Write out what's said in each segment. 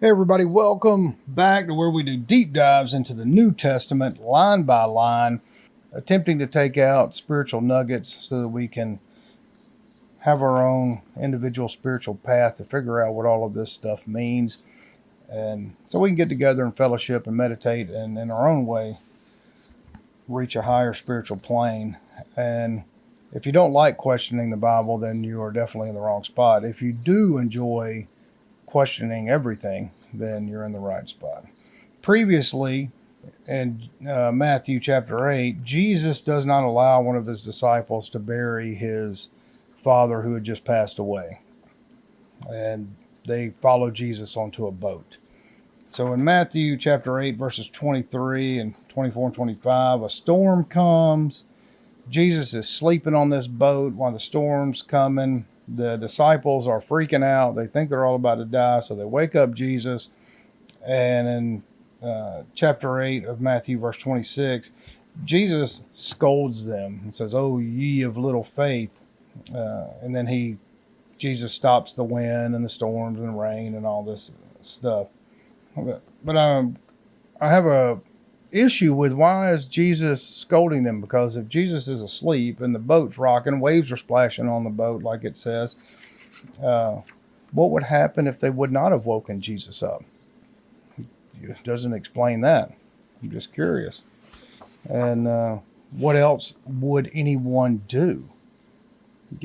Hey everybody, welcome back to where we do deep dives into the New Testament line by line, attempting to take out spiritual nuggets so that we can have our own individual spiritual path to figure out what all of this stuff means. And so we can get together and fellowship and meditate and in our own way reach a higher spiritual plane. And if you don't like questioning the Bible, then you are definitely in the wrong spot. If you do enjoy questioning everything, then you're in the right spot. Previously, in Matthew chapter 8, Jesus does not allow one of his disciples to bury his father who had just passed away. And they follow Jesus onto a boat. So in Matthew chapter 8, verses 23 and 24 and 25, a storm comes. Jesus is sleeping on this boat while the storm's coming. The disciples are freaking out. They think they're all about to die, so they wake up Jesus. And in chapter 8 of Matthew, verse 26, Jesus scolds them and says, "Oh, ye of little faith." And then Jesus stops the wind and the storms and rain and all this stuff. But I have a issue with why is Jesus scolding them? Because if Jesus is asleep and the boat's rocking, waves are splashing on the boat, like it says, what would happen if they would not have woken Jesus up? It doesn't explain that. I'm just curious. And what else would anyone do?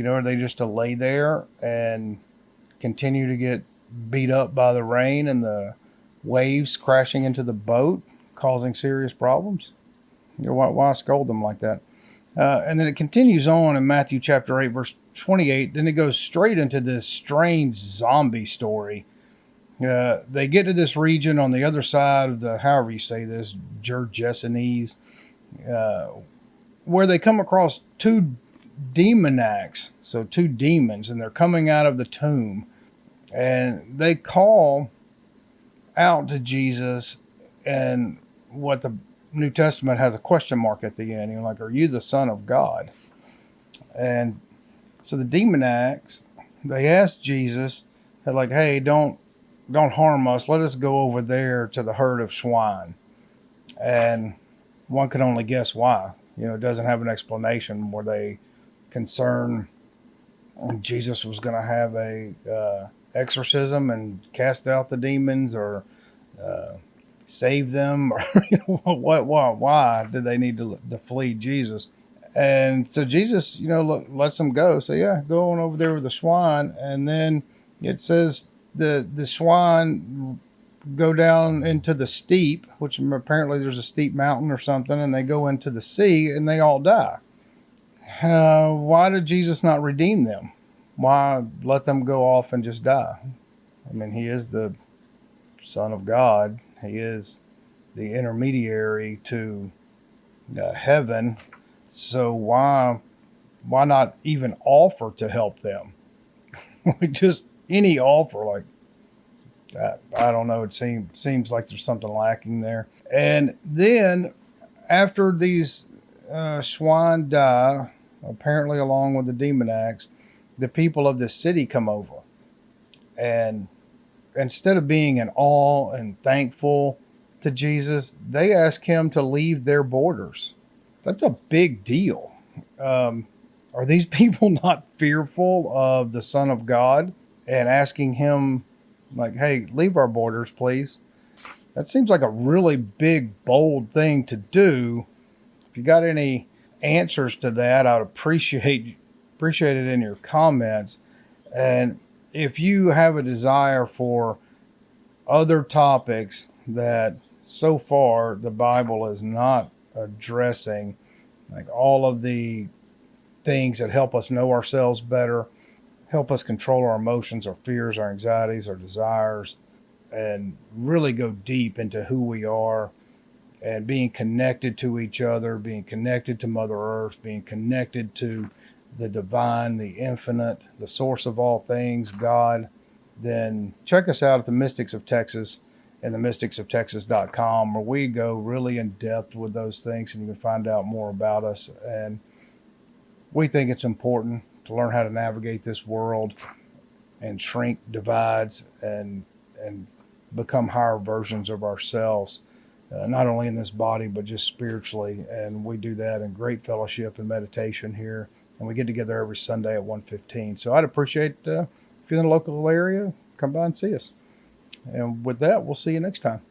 Are they just to lay there and continue to get beat up by the rain and the waves crashing into the boat, causing serious problems? Why scold them like that? And then it continues on in Matthew chapter 8, verse 28. Then it goes straight into this strange zombie story. They get to this region on the other side of the, however you say this, Gergesenes, where they come across two demoniacs, so two demons, and they're coming out of the tomb. And they call out to Jesus, and what the New Testament has a question mark at the end. You're like, "Are you the Son of God?" And so the demoniacs, they ask Jesus, they're like, "Hey, don't harm us. Let us go over there to the herd of swine." And one can only guess why. It doesn't have an explanation. Were they concerned Jesus was going to have a exorcism and cast out the demons, or save them, or why did they need to flee Jesus? And so Jesus, lets them go. So yeah, go on over there with the swine. And then it says the swine go down into the steep, which apparently there's a steep mountain or something, and they go into the sea and they all die. Why did Jesus not redeem them? Why let them go off and just die? I mean, he is the Son of God. He is the intermediary to heaven. So why not even offer to help them? Just any offer, like that. I don't know. It seems like there's something lacking there. And then after these swine die, apparently along with the demoniacs, the people of the city come over. And instead of being in awe and thankful to Jesus, they ask him to leave their borders. That's a big deal. Are these people not fearful of the Son of God and asking him, like, "Hey, leave our borders, please"? That seems like a really big, bold thing to do. If you got any answers to that, I'd appreciate it in your comments. And if you have a desire for other topics that so far the Bible is not addressing, like all of the things that help us know ourselves better, help us control our emotions, our fears, our anxieties, our desires, and really go deep into who we are and being connected to each other, being connected to Mother Earth, being connected to the divine, the infinite, the source of all things, God, then check us out at the Mystics of Texas and the mysticsofTexas.com, where we go really in depth with those things, and you can find out more about us. And we think it's important to learn how to navigate this world and shrink divides and become higher versions of ourselves, not only in this body, but just spiritually. And we do that in great fellowship and meditation here. And we get together every Sunday at 1:15. So I'd appreciate if you're in the local area, come by and see us. And with that, we'll see you next time.